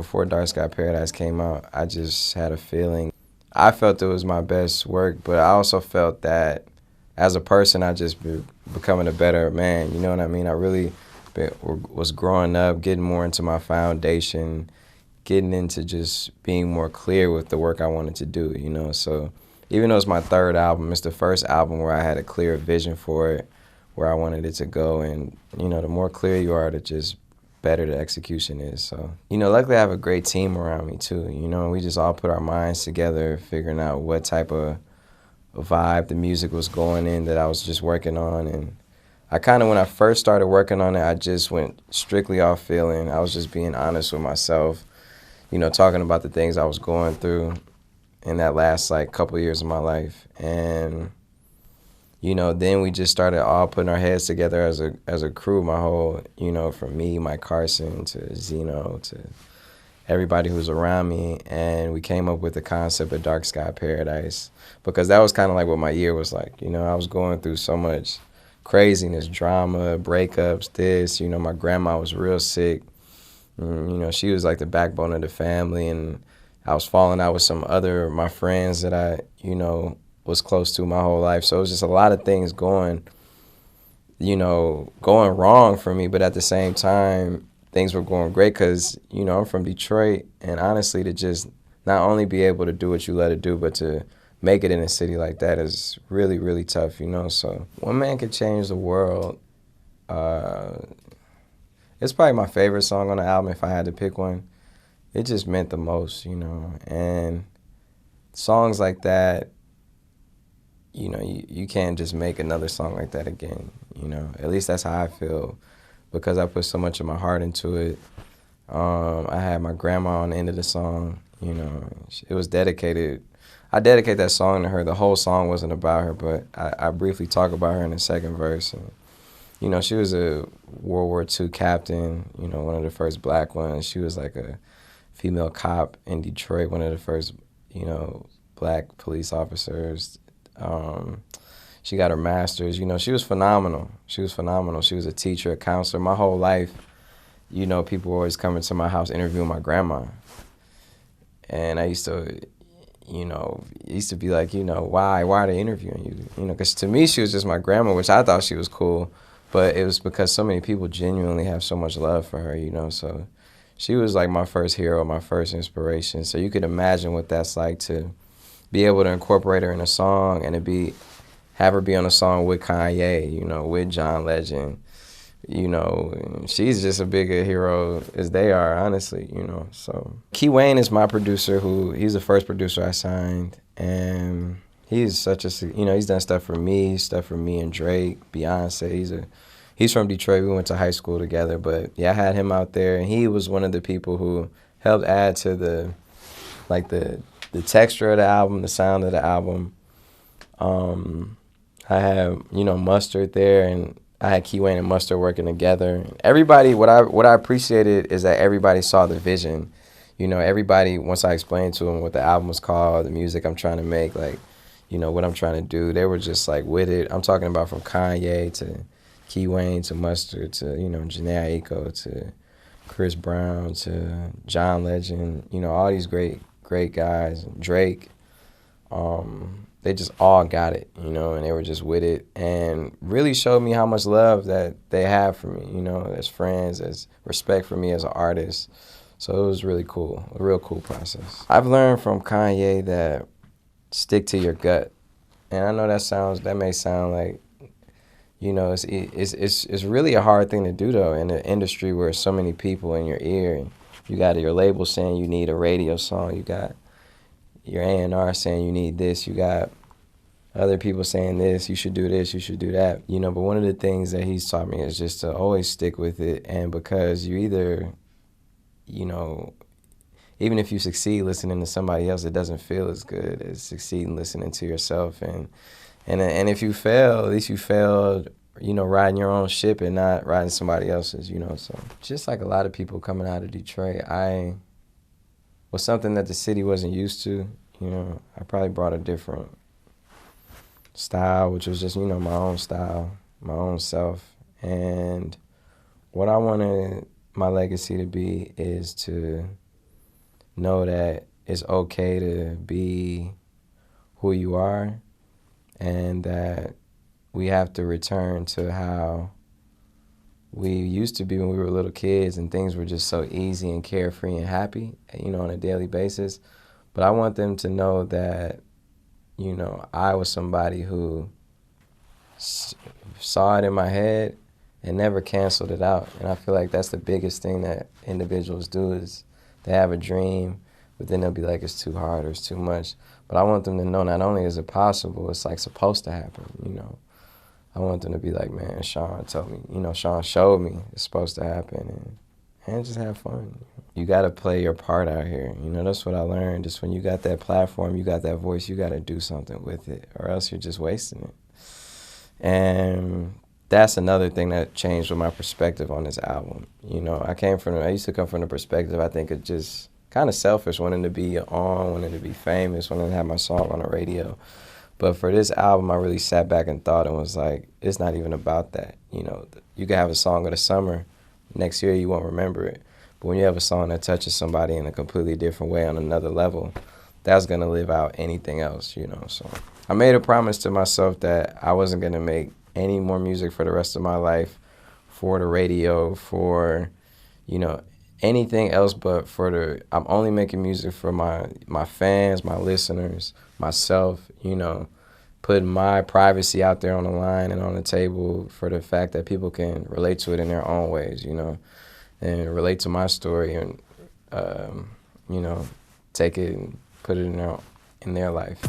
before Dark Sky Paradise came out, I just had a feeling. I felt it was my best work, but I also felt that as a person, I just becoming a better man. You know what I mean? I really was growing up, getting more into my foundation, getting into just being more clear with the work I wanted to do, you know? So even though it's my third album, it's the first album where I had a clear vision for it, where I wanted it to go. And, you know, the more clear you are, the just better the execution is. So, you know, luckily I have a great team around me too. You know, we just all put our minds together, figuring out what type of vibe the music was going in that I was just working on. And I kind of, when I first started working on it, I just went strictly off feeling. I was just being honest with myself, you know, talking about the things I was going through in that last, like, couple of years of my life. And, you know, then we just started all putting our heads together as a crew, my whole, you know, from me, Mike Carson, to Zeno, to everybody who was around me, and we came up with the concept of Dark Sky Paradise, because that was kind of like what my year was like. You know, I was going through so much craziness, drama, breakups, this, you know, my grandma was real sick. You know, she was like the backbone of the family, and I was falling out with some other, my friends that I, you know, was close to my whole life. So it was just a lot of things going, you know, going wrong for me, but at the same time, things were going great because, you know, I'm from Detroit, and honestly, to just not only be able to do what you let it do, but to make it in a city like that is really, really tough, you know. So One Man Could Change the World, it's probably my favorite song on the album if I had to pick one. It just meant the most, you know, and songs like that, you know, you can't just make another song like that again, you know. At least that's how I feel, because I put so much of my heart into it. I had my grandma on the end of the song, you know. It was dedicated. I dedicate that song to her. The whole song wasn't about her, but I briefly talk about her in the second verse. And, you know, she was a World War II captain, you know, one of the first black ones. She was like a female cop in Detroit, one of the first, you know, black police officers. She got her master's. You know, she was phenomenal. She was phenomenal. She was a teacher, a counselor. My whole life, you know, people were always coming to my house interviewing my grandma. And I used to, you know, it used to be like, you know, why are they interviewing you? You know, because to me, she was just my grandma, which I thought she was cool. But it was because so many people genuinely have so much love for her, you know. So she was like my first hero, my first inspiration. So you could imagine what that's like to be able to incorporate her in a song and to have her be on a song with Kanye, you know, with John Legend. You know, she's just a bigger hero as they are, honestly, you know. So Key Wayne is my producer, he's the first producer I signed, and he's such a, you know, he's done stuff for me and Drake, Beyonce. He's from Detroit. We went to high school together, but yeah, I had him out there, and he was one of the people who helped add to the texture of the album, the sound of the album. I had, you know, Mustard there, and I had Key Wayne and Mustard working together. Everybody, what I appreciated is that everybody saw the vision. You know, everybody, once I explained to them what the album was called, the music I'm trying to make, like, you know, what I'm trying to do, they were just like with it. I'm talking about from Kanye to Key Wayne to Mustard to, you know, Janae Aiko to Chris Brown to John Legend, you know, all these great guys, Drake. They just all got it, you know, and they were just with it and really showed me how much love that they have for me, you know, as friends, as respect for me as an artist. So it was really cool, a real cool process. I've learned from Kanye that stick to your gut. And I know that may sound like, you know, it's really a hard thing to do, though, in an industry where so many people in your ear. And you got your label saying you need a radio song. You got your A&R saying you need this. You got other people saying this, you should do this, you should do that. You know, but one of the things that he's taught me is just to always stick with it. And because you either, you know, even if you succeed listening to somebody else, it doesn't feel as good as succeeding listening to yourself. And if you fail, at least you failed, you know, riding your own ship and not riding somebody else's, you know. So just like a lot of people coming out of Detroit, I was something that the city wasn't used to. You know, I probably brought a different style, which was just, you know, my own style, my own self. And what I wanted my legacy to be is to know that it's okay to be who you are, and that we have to return to how we used to be when we were little kids and things were just so easy and carefree and happy, you know, on a daily basis. But I want them to know that, you know, I was somebody who saw it in my head and never canceled it out. And I feel like that's the biggest thing that individuals do, is they have a dream, but then they'll be like, it's too hard or it's too much. But I want them to know not only is it possible, it's like supposed to happen, you know. I want them to be like, man, Sean told me, you know, Sean showed me it's supposed to happen, and just have fun. You got to play your part out here. You know, that's what I learned. Just when you got that platform, you got that voice, you got to do something with it, or else you're just wasting it. And that's another thing that changed with my perspective on this album. You know, I used to come from the perspective, I think, of just kind of selfish, wanting to be on, wanting to be famous, wanting to have my song on the radio. But for this album, I really sat back and thought and was like, it's not even about that. You know, you can have a song of the summer, next year you won't remember it. But when you have a song that touches somebody in a completely different way on another level, that's going to live out anything else, you know. So I made a promise to myself that I wasn't going to make any more music for the rest of my life, for the radio, for, you know, anything else but I'm only making music for my fans, my listeners, myself, you know, putting my privacy out there on the line and on the table for the fact that people can relate to it in their own ways, you know, and relate to my story and, you know, take it and put it in their life.